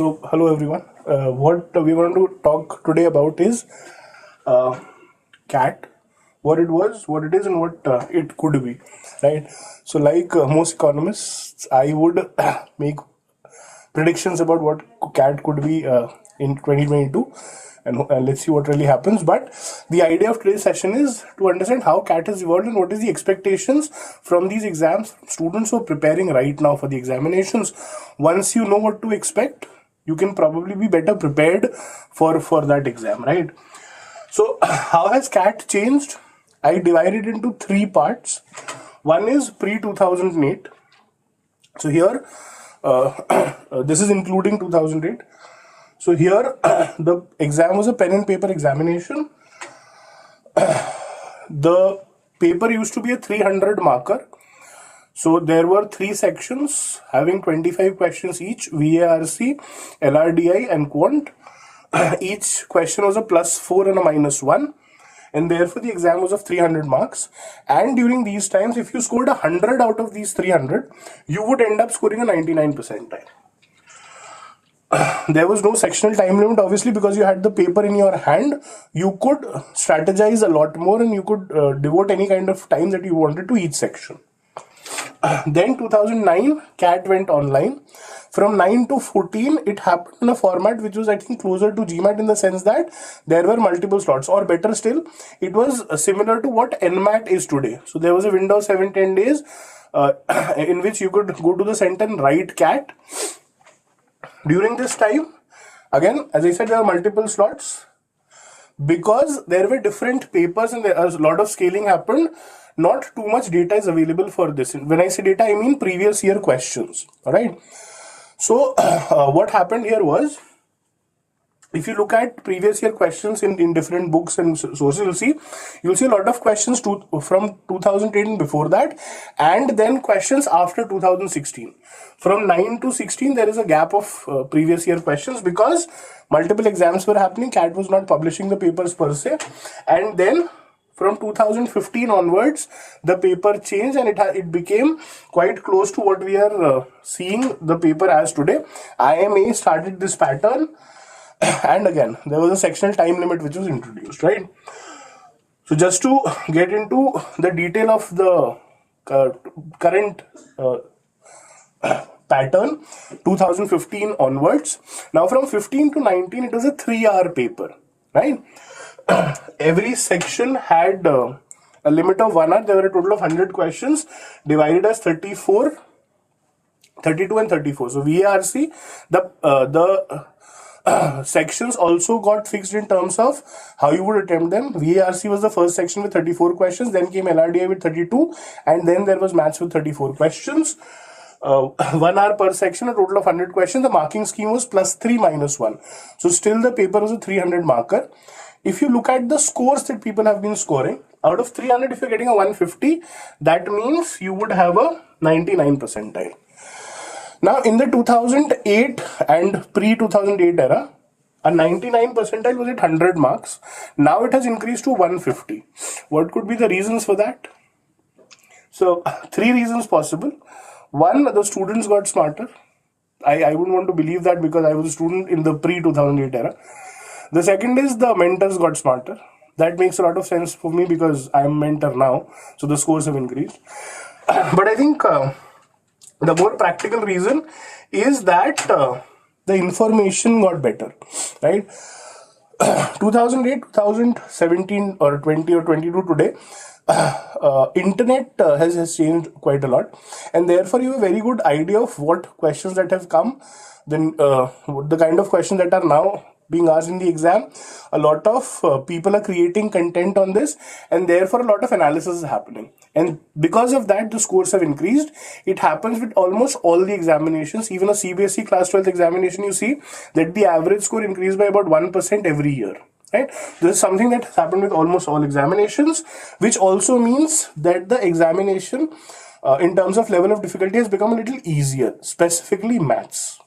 So, hello everyone. What we want to talk today about is cat, what it was, what it is, and what it could be, right? So, like most economists, I would make predictions about what cat could be in 2022, and let's see what really happens. But the idea of today's session is to understand how cat has evolved and what is the expectations from these exams from students who are preparing right now for the examinations. Once you know what to expect, you can probably be better prepared for that exam, right? So how has cat changed? I divided it into three parts. One is pre 2008. So here this is including 2008. So here the exam was a pen and paper examination. The paper used to be a 300 marker. So there were three sections having 25 questions each: VARC, LRDI, and Quant. Each question was a +4 and a -1, and therefore the exam was of 300 marks. And during these times, if you scored 100 out of these 300, you would end up scoring a 99 percentile. There was no sectional time limit, obviously, because you had the paper in your hand. You could strategize a lot more, and you could devote any kind of time that you wanted to each section. Then 2009, CAT went online. From 9 to 14, it happened in a format which was, I think, closer to GMAT in the sense that there were multiple slots, or better still, it was similar to what NMAT is today. So there was a window of 7-10 days in which you could go to the center and write CAT. During this time, again, as I said, there were multiple slots. Because there were different papers and a lot of scaling happened, not too much data is available for this. When I say data, I mean previous year questions. All right. So what happened here was, if you look at previous year questions in different books and sources, you'll see a lot of questions from 2008 and before that, and then questions after 2016. From 9 to 16, there is a gap of previous year questions because multiple exams were happening. CAT was not publishing the papers per se, and then from 2015 onwards, the paper changed and it became quite close to what we are seeing the paper as today. IIMA started this pattern. And again, there was a sectional time limit which was introduced, right? So just to get into the detail of the current pattern, 2015 onwards. Now from 15 to 19, it was a 3-hour paper, right? Every section had a limit of 1 hour. There were a total of 100 questions divided as 32 and 34. So VARC, the sections also got fixed in terms of how you would attempt them. VARC was the first section with 34 questions, then came LRDI with 32, and then there was maths with 34 questions. 1 hour per section, a total of 100 questions. The marking scheme was +3 -1. So still the paper was a 300 marker. If you look at the scores that people have been scoring, out of 300, if you're getting a 150, that means you would have a 99 percentile. Now, in the 2008 and pre-2008 era, a 99 percentile was at 100 marks. Now it has increased to 150. What could be the reasons for that? So, three reasons possible. One, the students got smarter. I wouldn't want to believe that because I was a student in the pre-2008 era. The second is the mentors got smarter. That makes a lot of sense for me because I am a mentor now. So the scores have increased. But I think the more practical reason is that the information got better, right? 2008, 2017 or 20 or 22 today, internet has changed quite a lot, and therefore you have a very good idea of what questions that have come, then the kind of questions that are now being asked in the exam. A lot of people are creating content on this, and therefore a lot of analysis is happening, and because of that the scores have increased. It happens with almost all the examinations. Even a CBSE class 12th examination, you see that the average score increased by about 1% every year, right? This is something that has happened with almost all examinations, which also means that the examination in terms of level of difficulty has become a little easier, specifically maths.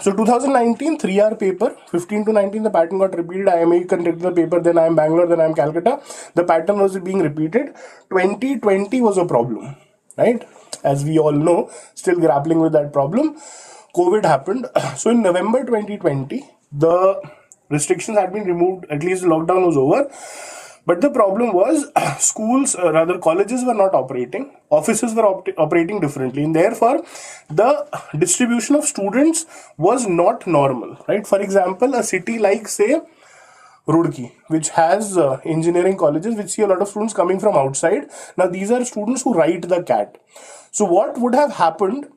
So 2019, 3-hour paper, 15 to 19, the pattern got repeated. IIMA conducted the paper, then IIM Bangalore, then IIM Calcutta. The pattern was being repeated. 2020 was a problem. right? As we all know, still grappling with that problem. COVID happened. So in November 2020, the restrictions had been removed, at least the lockdown was over. But the problem was schools, rather colleges were not operating, offices were operating differently, and therefore the distribution of students was not normal, right? For example, a city like, say, Roorkee, which has engineering colleges, which see a lot of students coming from outside. Now, these are students who write the CAT. So what would have happened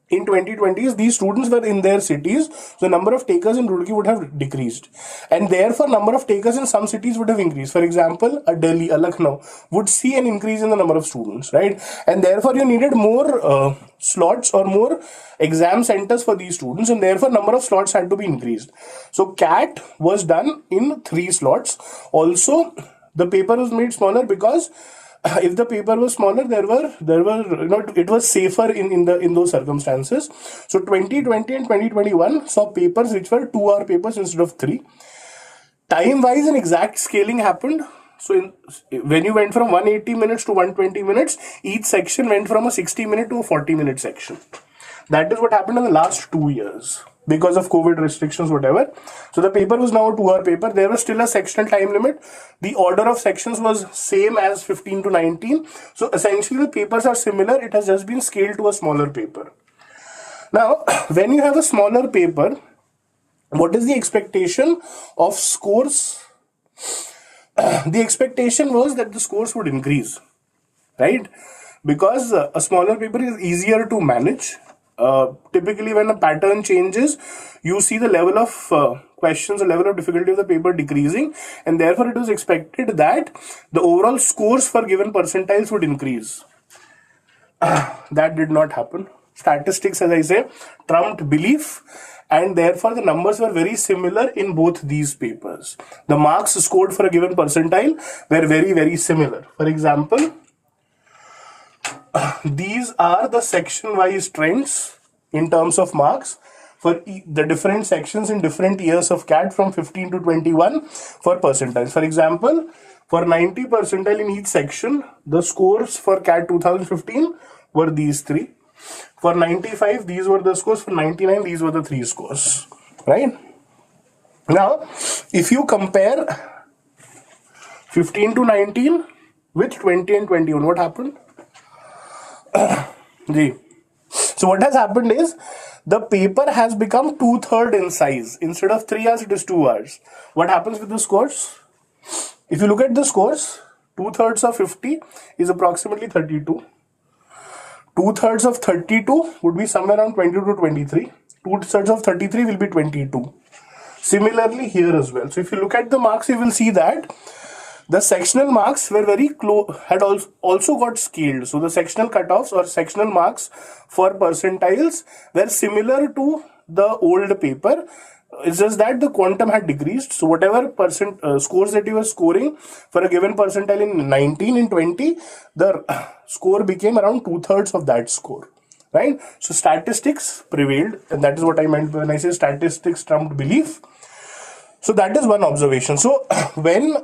in 2020s, these students were in their cities, so the number of takers in Roorkee would have decreased, and therefore number of takers in some cities would have increased. For example, a Delhi, a Lucknow would see an increase in the number of students, right? And therefore you needed more slots or more exam centers for these students, and therefore number of slots had to be increased. So CAT was done in 3 slots. Also, the paper was made smaller because if the paper was smaller, there were it was safer in those circumstances. So 2020 and 2021 saw papers which were 2-hour papers instead of 3. Time wise, an exact scaling happened. So when you went from 180 minutes to 120 minutes, each section went from a 60-minute to a 40-minute section. That is what happened in the last 2 years because of COVID restrictions, whatever. So the paper was now a 2-hour paper. There was still a sectional time limit. The order of sections was same as 15 to 19. So essentially the papers are similar. It has just been scaled to a smaller paper. Now, when you have a smaller paper, what is the expectation of scores? The expectation was that the scores would increase, right? Because a smaller paper is easier to manage. Typically, when a pattern changes, you see the level of questions, the level of difficulty of the paper decreasing, and therefore it was expected that the overall scores for given percentiles would increase. That did not happen. Statistics, as I say, trumped belief, and therefore the numbers were very similar in both these papers. The marks scored for a given percentile were very, very similar. For example, these are the section-wise trends in terms of marks for the different sections in different years of CAT from 15 to 21 for percentiles. For example, for 90 percentile in each section, the scores for CAT 2015 were these 3. For 95, these were the scores. For 99, these were the 3 scores, right? Now, if you compare 15 to 19 with 20 and 21, what happened? So what has happened is the paper has become 2/3 in size. Instead of 3 hours, it is 2 hours. What happens with the scores? If you look at the scores, 2/3 of 50 is approximately 32. 2/3 of 32 would be somewhere around 22 to 23. 2/3 of 33 will be 22. Similarly here as well. So if you look at the marks, you will see that the sectional marks were very close, had also got scaled. So the sectional cutoffs or sectional marks for percentiles were similar to the old paper. It's just that the quantum had decreased. So whatever scores that you were scoring for a given percentile in 19 and 20, the score became around 2/3 of that score, right? So statistics prevailed, and that is what I meant when I say statistics trumped belief. So that is one observation. So when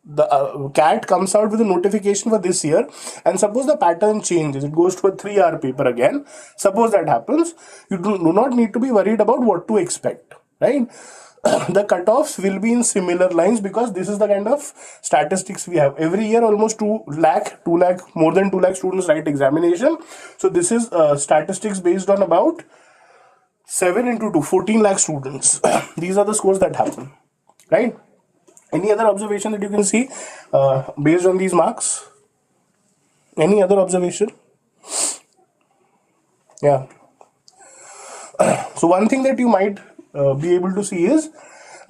the CAT comes out with a notification for this year, and suppose the pattern changes, it goes to a 3-hour paper again, suppose that happens, you do not need to be worried about what to expect, right? The cutoffs will be in similar lines because this is the kind of statistics we have. Every year almost 2 lakh, more than 2 lakh students write examination. So this is statistics based on about 7 into 2, 14 lakh students. These are the scores that happen, right? Any other observation that you can see based on these marks? Any other observation? Yeah. So one thing that you might be able to see is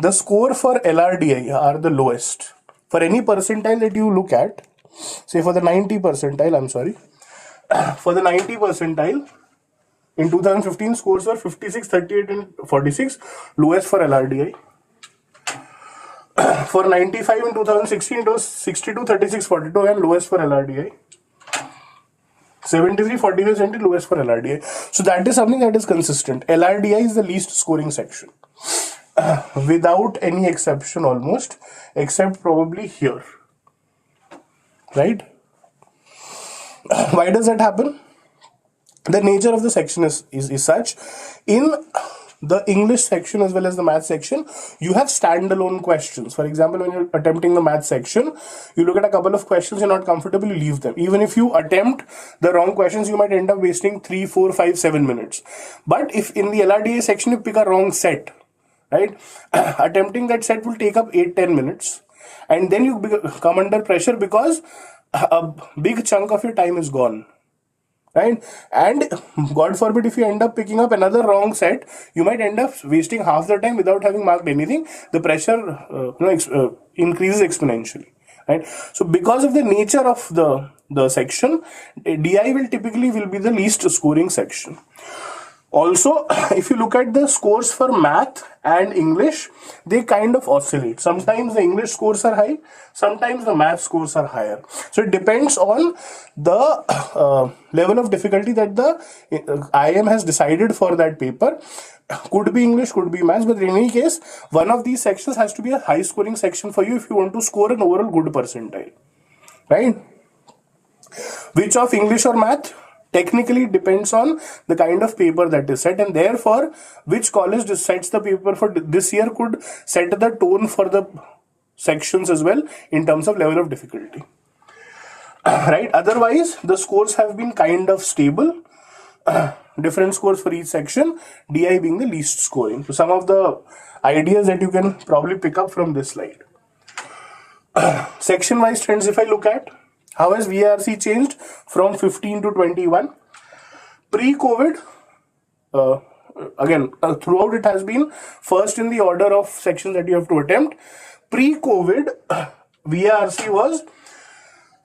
the score for LRDI are the lowest. For any percentile that you look at, say for the 90 percentile, I'm sorry, for the 90 percentile, in 2015 scores were 56, 38 and 46, lowest for LRDI. For 95 in 2016, it was 62, 36, 42 and lowest for LRDI. 73, 45, 70, lowest for LRDI. So that is something that is consistent. LRDI is the least scoring section. Without any exception almost, except probably here. Right? Why does that happen? The nature of the section is such. In the English section as well as the math section, you have standalone questions. For example, when you're attempting the math section, you look at a couple of questions, you're not comfortable, you leave them. Even if you attempt the wrong questions, you might end up wasting 3, 4, 5, 7 minutes. But if in the LRDA section you pick a wrong set, right, attempting that set will take up 8, 10 minutes. And then you come under pressure because a big chunk of your time is gone. Right? And God forbid, if you end up picking up another wrong set, you might end up wasting half the time without having marked anything. The pressure increases exponentially. Right? So because of the nature of the section, DI will typically be the least scoring section. Also, if you look at the scores for math and English, they kind of oscillate. Sometimes the English scores are high, sometimes the math scores are higher. So it depends on the level of difficulty that the IIM has decided for that paper. Could be English, could be maths, but in any case, one of these sections has to be a high scoring section for you if you want to score an overall good percentile. Right? Which of English or math? Technically depends on the kind of paper that is set, and therefore which college decides the paper for this year could set the tone for the sections as well in terms of level of difficulty. Right? Otherwise, the scores have been kind of stable. Different scores for each section, DI being the least scoring. So some of the ideas that you can probably pick up from this slide. Section wise trends, if I look at, how has VRC changed from 15 to 21? Pre-COVID, throughout it has been first in the order of sections that you have to attempt. Pre-COVID, VRC was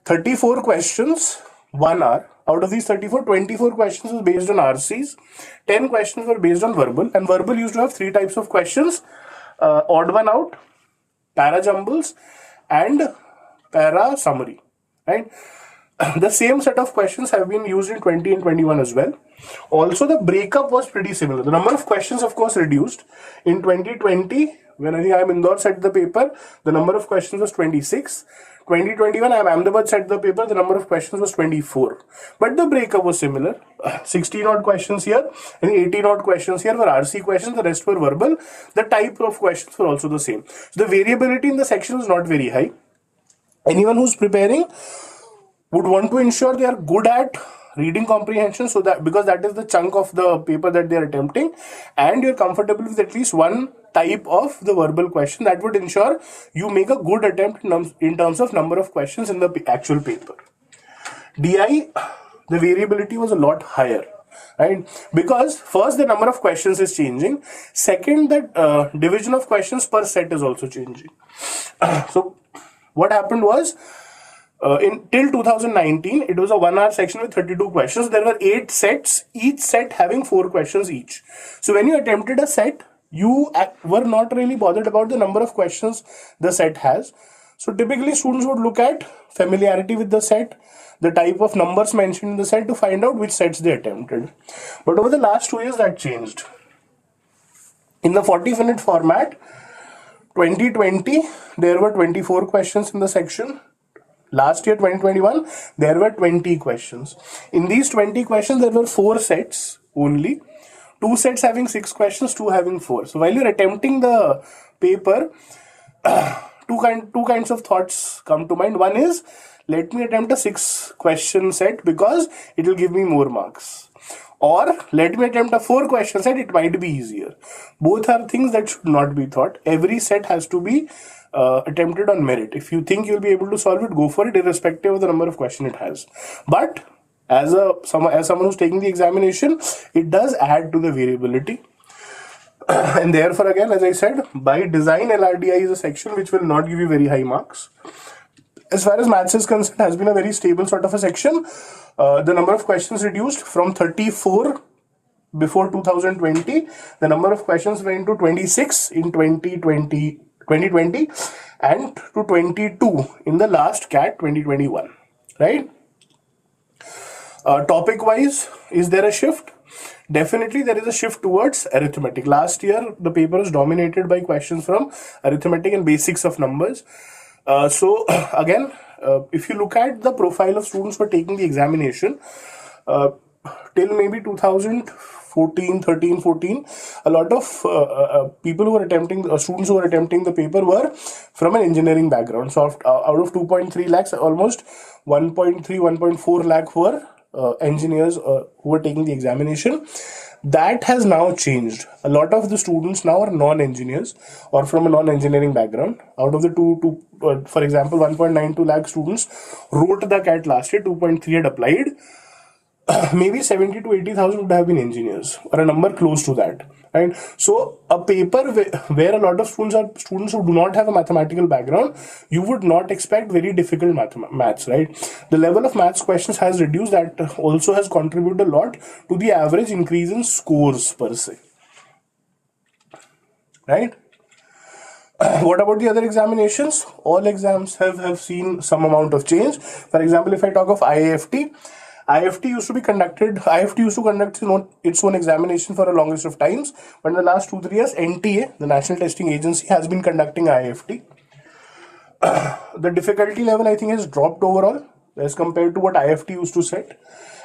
34 questions, 1 hour. Out of these 34, 24 questions was based on RCs, 10 questions were based on verbal, and verbal used to have 3 types of questions, odd one out, para jumbles, and para summary. Right? The same set of questions have been used in 20 and 21 as well. Also, the breakup was pretty similar. The number of questions, of course, reduced. In 2020, when I think IIM Indore set the paper, the number of questions was 26. 2021, IIM Ahmedabad set the paper, the number of questions was 24. But the breakup was similar. 16 odd questions here and 18 odd questions here were RC questions, the rest were verbal. The type of questions were also the same. So the variability in the section was not very high. Anyone who's preparing would want to ensure they are good at reading comprehension, so that because that is the chunk of the paper that they are attempting, and you're comfortable with at least one type of the verbal question, that would ensure you make a good attempt in terms of number of questions in the actual paper. DI, the variability was a lot higher. Right? Because first the number of questions is changing. Second, the division of questions per set is also changing. So what happened was, till 2019, it was a 1 hour section with 32 questions. There were 8 sets, each set having 4 questions each. So when you attempted a set, you were not really bothered about the number of questions the set has. So typically students would look at familiarity with the set, the type of numbers mentioned in the set to find out which sets they attempted. But over the last 2 years that changed. In the 40-minute format, 2020, there were 24 questions in the section. Last year, 2021, there were 20 questions. In these 20 questions, there were 4 sets only. 2 sets having 6 questions, 2 having 4. So while you're attempting the paper, two kinds of thoughts come to mind. One is, let me attempt a 6 question set because it will give me more marks. Or let me attempt a 4 question set, it might be easier. Both are things that should not be thought. Every set has to be attempted on merit. If you think you'll be able to solve it, go for it, irrespective of the number of questions it has. But as someone who's taking the examination, it does add to the variability. And therefore, again, as I said, by design, LRDI is a section which will not give you very high marks. As far as maths is concerned, has been a very stable sort of a section. The number of questions reduced from 34 before 2020. The number of questions went to 26 in 2020 and to 22 in the last CAT 2021. Right? Topic wise, is there a shift? Definitely there is a shift towards arithmetic. Last year, the paper was dominated by questions from arithmetic and basics of numbers. So again, if you look at the profile of students who are taking the examination, till maybe 2014, 13, 14, a lot of people who were attempting, students who were attempting the paper were from an engineering background. So out of 2.3 lakhs, almost 1.3, 1.4 lakh were engineers who were taking the examination. That has now changed. A lot of the students now are non-engineers or from a non-engineering background. Out of the for example, 1.92 lakh students wrote the CAT last year, 2.3 had applied. Maybe 70 to 80,000 would have been engineers or a number close to that, right? So a paper where a lot of students are students who do not have a mathematical background, you would not expect very difficult maths, right? The level of maths questions has reduced. That also has contributed a lot to the average increase in scores per se, right? What about the other examinations? All exams have seen some amount of change. For example, if I talk of IIFT, IIFT used to conduct its own examination for a longest of times, but in the last 2-3 years, NTA, the National Testing Agency, has been conducting IIFT. The difficulty level, I think, has dropped overall as compared to what IIFT used to set,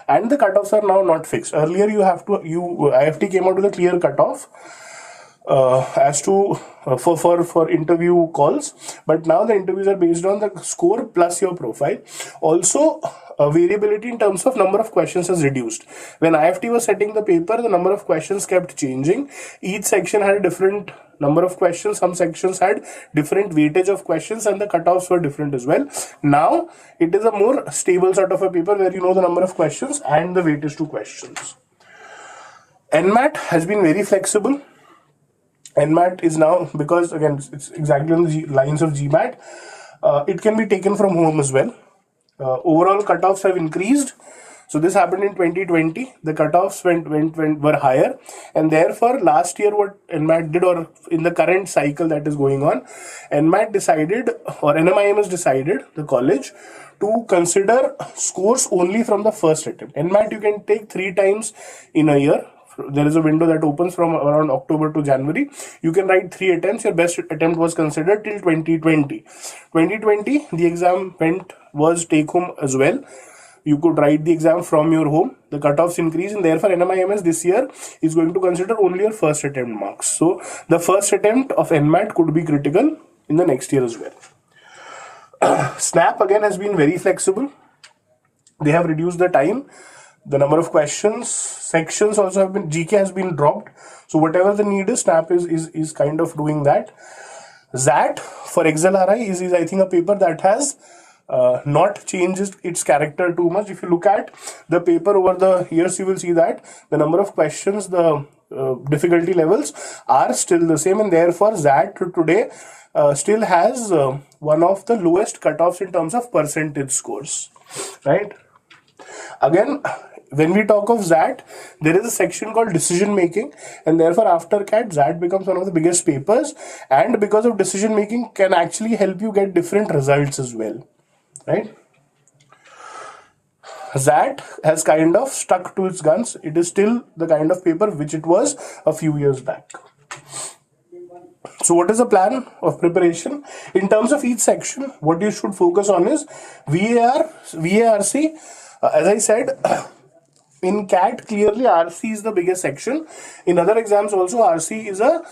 and the cutoffs are now not fixed. Earlier, IIFT came out with a clear cutoff as to for interview calls, but now the interviews are based on the score plus your profile. Also, variability in terms of number of questions has reduced. When IIFT was setting the paper, the number of questions kept changing. Each section had a different number of questions. Some sections had different weightage of questions, and the cutoffs were different as well. Now it is a more stable sort of a paper where you know the number of questions and the weightage to questions. NMAT has been very flexible. NMAT is now, because again it's exactly on the lines of GMAT, it can be taken from home as well. Overall cutoffs have increased. So this happened in 2020. The cutoffs were higher, and therefore last year what NMAT did, or in the current cycle that is going on, NMAT decided, or NMIMS decided, the college, to consider scores only from the first attempt. NMAT you can take 3 times in a year. There is a window that opens from around October to January. You can write 3 attempts. Your best attempt was considered till 2020. 2020, the exam was take home as well. You could write the exam from your home. The cutoffs increase, and therefore NMIMS this year is going to consider only your first attempt marks. So the first attempt of NMAT could be critical in the next year as well. SNAP again has been very flexible. They have reduced the time. The number of questions, sections also have been, GK has been dropped. So whatever the need is, SNAP is kind of doing that. ZAT for XLRI is I think a paper that has not changed its character too much. If you look at the paper over the years, you will see that the number of questions, the difficulty levels are still the same, and therefore ZAT today still has one of the lowest cutoffs in terms of percentage scores, right? Again, when we talk of ZAT, there is a section called decision making, and therefore after CAT, ZAT becomes one of the biggest papers, and because of decision making can actually help you get different results as well, right? ZAT has kind of stuck to its guns. It is still the kind of paper which it was a few years back. So what is the plan of preparation? In terms of each section, what you should focus on is VARC. As I said, in CAT, clearly RC is the biggest section. In other exams also, RC is a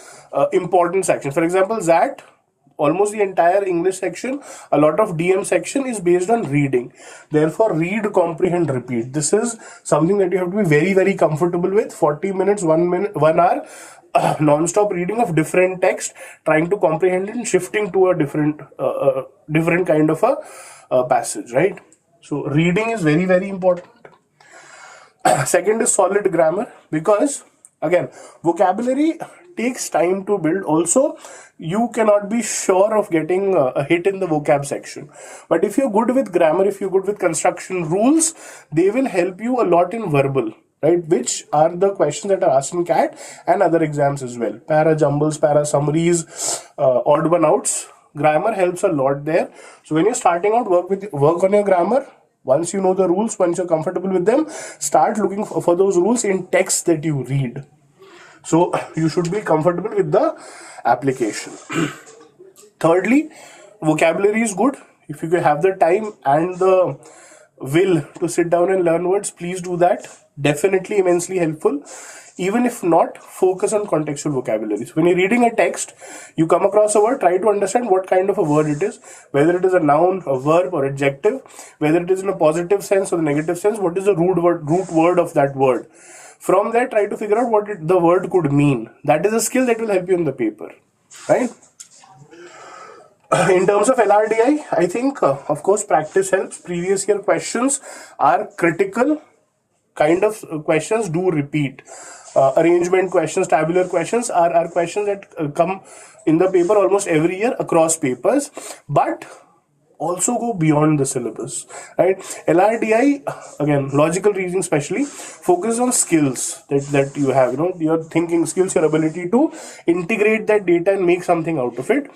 important section. For example, ZAT, almost the entire English section, a lot of DM section is based on reading. Therefore, read, comprehend, repeat. This is something that you have to be very, very comfortable with. 40 minutes, 1 hour, non-stop reading of different text, trying to comprehend it and shifting to a different kind of a passage, right? So reading is very, very important. Second is solid grammar, because again, vocabulary takes time to build. Also, you cannot be sure of getting a hit in the vocab section. But if you're good with grammar, if you're good with construction rules, they will help you a lot in verbal, right? Which are the questions that are asked in CAT and other exams as well. Para jumbles, para summaries, odd one outs. Grammar helps a lot there. So when you're starting out, work on your grammar. Once you know the rules, once you're comfortable with them, start looking for those rules in text that you read. So you should be comfortable with the application. Thirdly, vocabulary is good. if you have the time and the will to sit down and learn words, please do that. Definitely immensely helpful. Even if not, focus on contextual vocabulary. So when you're reading a text, you come across a word, try to understand what kind of a word it is, whether it is a noun, a verb, or adjective, whether it is in a positive sense or the negative sense, what is the root word of that word. From there, try to figure out what the word could mean. That is a skill that will help you in the paper, right? In terms of LRDI, I think, of course, practice helps. Previous year questions are critical. Kind of questions do repeat. Arrangement questions, tabular questions are questions that come in the paper almost every year across papers, but also go beyond the syllabus, right? LRDI, again, logical reasoning especially, focus on skills that you have, your thinking skills, your ability to integrate that data and make something out of it.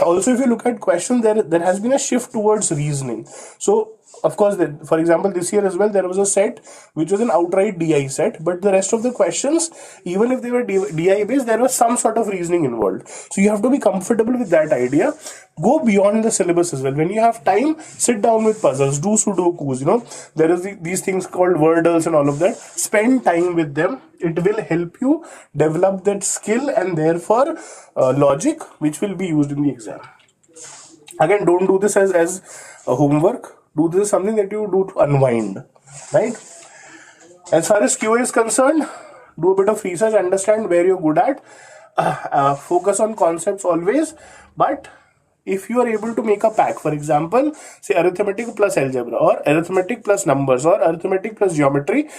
Also, if you look at questions, there has been a shift towards reasoning. So, of course, for example, this year as well, there was a set which was an outright DI set, but the rest of the questions, even if they were DI based, there was some sort of reasoning involved. So you have to be comfortable with that idea. Go beyond the syllabus as well. When you have time, sit down with puzzles, do Sudokus, there is these things called wordles and all of that. Spend time with them. It will help you develop that skill and therefore logic, which will be used in the exam. Again, don't do this as a homework. Do this as something that you do to unwind, right? As far as QA is concerned, do a bit of research, understand where you're good at, focus on concepts always. But if you are able to make a pack, for example, say arithmetic plus algebra, or arithmetic plus numbers, or arithmetic plus geometry,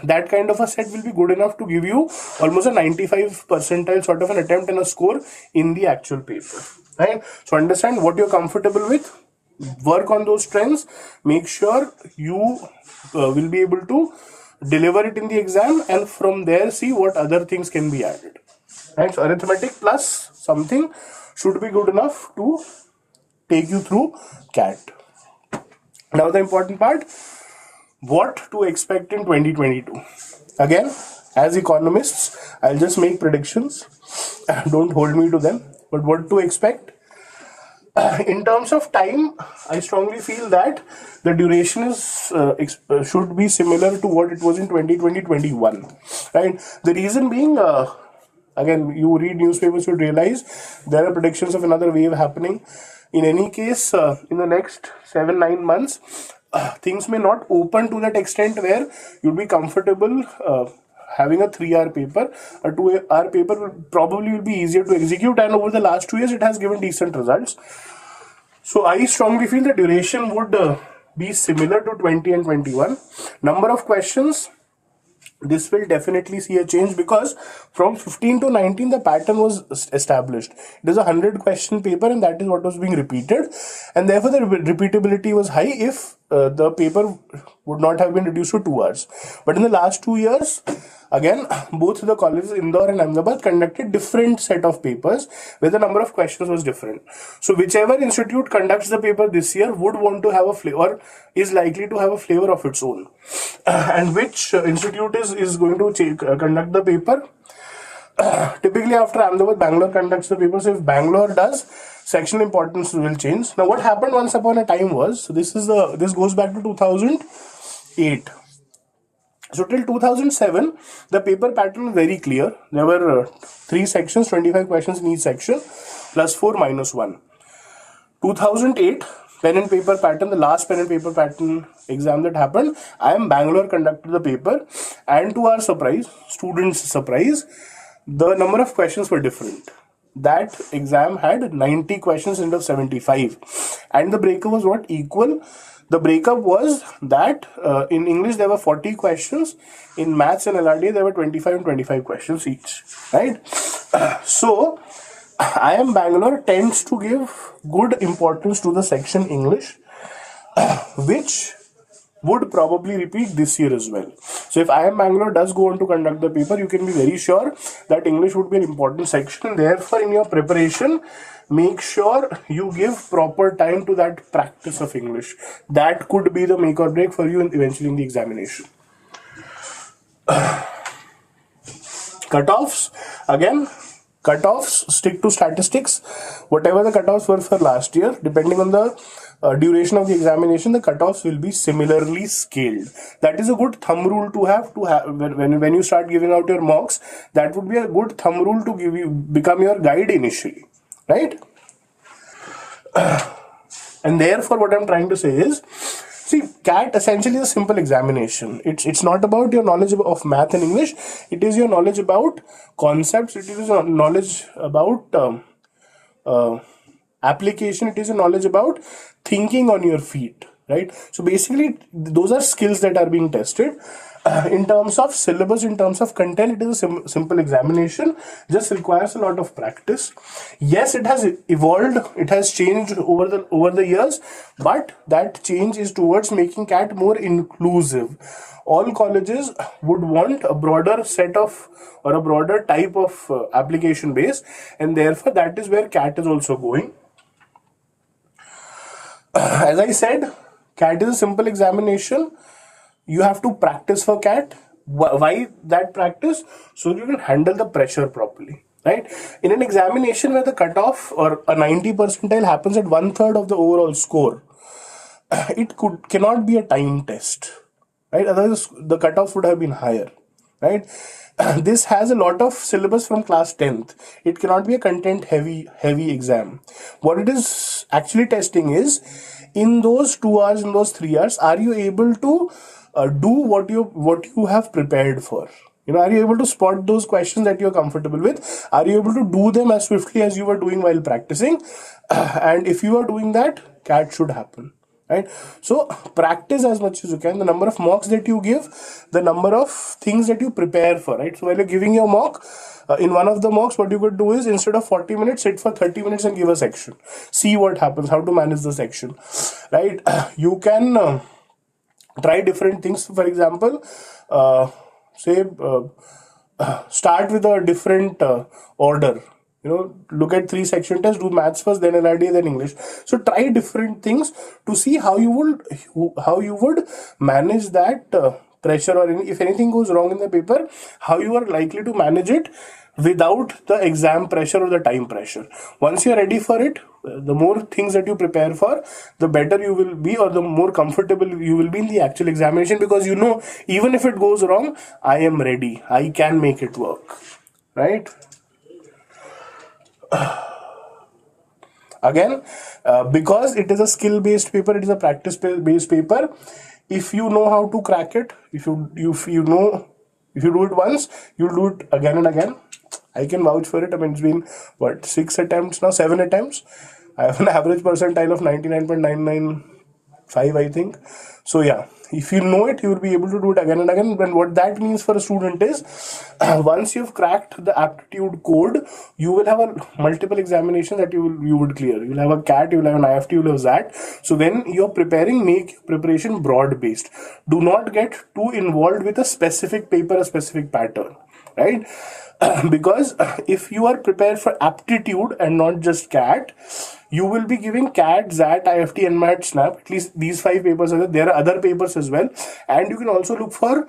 that kind of a set will be good enough to give you almost a 95 percentile sort of an attempt and a score in the actual paper, right? So understand what you're comfortable with, work on those trends, make sure you will be able to deliver it in the exam, and from there see what other things can be added, right? So arithmetic plus something should be good enough to take you through CAT. Now the important part, what to expect in 2022. Again, as economists, I'll just make predictions, don't hold me to them, but what to expect. In terms of time, I strongly feel that the duration is should be similar to what it was in 2020-21, right? The reason being, again, you read newspapers, you realize there are predictions of another wave happening. In any case, in the next 7-9 months, things may not open to that extent where you'll be comfortable having a 3-hour paper. A 2-hour paper probably will be easier to execute, and over the last 2 years it has given decent results. So I strongly feel the duration would be similar to 20 and 21. Number of questions, this will definitely see a change, because from 15 to 19 the pattern was established. It is a 100 question paper, and that is what was being repeated, and therefore the repeatability was high if the paper would not have been reduced to 2 hours. But in the last 2 years, again, both the colleges Indore and Ahmedabad conducted different set of papers where the number of questions was different. So whichever institute conducts the paper this year would want to have a flavor, is likely to have a flavor of its own. And which institute is going to conduct the paper? Typically after Ahmedabad, Bangalore conducts the paper. So if Bangalore does, section importance will change. Now what happened once upon a time was, so this goes back to 2008. So till 2007, the paper pattern was very clear. There were 3 sections, 25 questions in each section, plus 4 minus 1. 2008, pen and paper pattern, the last pen and paper pattern exam that happened, IIM Bangalore conducted the paper, and to our surprise, students' surprise, the number of questions were different. That exam had 90 questions instead of 75, and the breakup was what? Equal. The breakup was that in English there were 40 questions, in maths and LRD there were 25 and 25 questions each, right? So IIM Bangalore tends to give good importance to the section English, which would probably repeat this year as well. So if IIM Bangalore does go on to conduct the paper, you can be very sure that English would be an important section. Therefore, in your preparation, make sure you give proper time to that practice of English. That could be the make or break for you eventually in the examination. Cutoffs, again, cutoffs stick to statistics. Whatever the cutoffs were for last year, depending on the duration of the examination, the cutoffs will be similarly scaled. That is a good thumb rule to have when you start giving out your mocks. That would be a good thumb rule to become your guide initially, right? And therefore, what I'm trying to say is, see, CAT essentially is a simple examination. It's not about your knowledge of math and English. It is your knowledge about concepts. It is your knowledge about application. It is your knowledge about thinking on your feet, right? So basically, those are skills that are being tested. In terms of syllabus, in terms of content, it is a simple examination. Just requires a lot of practice. Yes, it has evolved. It has changed over the years, but that change is towards making CAT more inclusive. All colleges would want a broader set of or a broader type of application base, and therefore that is where CAT is also going. As I said, CAT is a simple examination. You have to practice for CAT. Why that practice? So you can handle the pressure properly, right? In an examination where the cutoff or a 90 percentile happens at 1/3 of the overall score, it cannot be a time test, right? Otherwise, the cutoff would have been higher, right? This has a lot of syllabus from class 10th. It cannot be a content heavy exam. What it is actually testing is, in those 2 hours, in those 3 hours, are you able to do what you have prepared for? Are you able to spot those questions that you're comfortable with? Are you able to do them as swiftly as you were doing while practicing? And if you are doing that, CAT should happen, right? So practice as much as you can. The number of mocks that you give, the number of things that you prepare for, right? So while you're giving your mock, in one of the mocks, what you could do is, instead of 40 minutes, sit for 30 minutes and give a section. See what happens, how to manage the section, right? You can try different things. For example, start with a different order. Look at 3 section tests, do maths first, then LRD, then English. So try different things to see how you would manage that pressure, or if anything goes wrong in the paper, how you are likely to manage it without the exam pressure or the time pressure. Once you're ready for it, the more things that you prepare for, the better you will be, or the more comfortable you will be in the actual examination, because even if it goes wrong, I am ready. I can make it work, right? Again, because it is a skill-based paper, it is a practice-based paper. If you know how to crack it, if you do it once, you'll do it again and again. I can vouch for it. I mean, it's been 6 attempts now, 7 attempts. I have an average percentile of 99.995, I think. So yeah, if you know it, you will be able to do it again and again. And what that means for a student is, once you've cracked the aptitude code, you will have multiple examinations that you would clear. You'll have a CAT, you'll have an IIFT, you'll have that. So when you're preparing, make preparation broad-based. Do not get too involved with a specific paper, a specific pattern, right? Because if you are prepared for aptitude and not just CAT, you will be giving CAT, ZAT, IIFT, NMAT, SNAP. At least these 5 papers are there. There are other papers as well. And you can also look for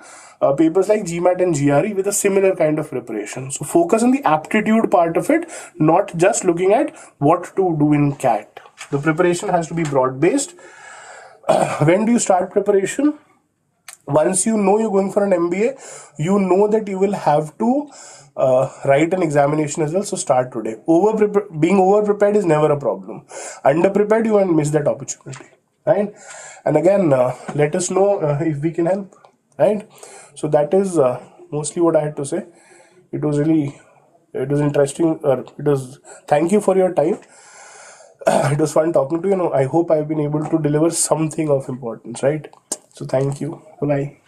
papers like GMAT and GRE with a similar kind of preparation. So focus on the aptitude part of it, not just looking at what to do in CAT. The preparation has to be broad-based. When do you start preparation? Once you know you're going for an MBA, you know that you will have to write an examination as well. So start today. Being over-prepared is never a problem. Under-prepared, you won't miss that opportunity, right? And again, let us know if we can help, right? So that is mostly what I had to say. It was interesting. Thank you for your time. It was fun talking to you. I hope I've been able to deliver something of importance, right? So thank you. Bye-bye.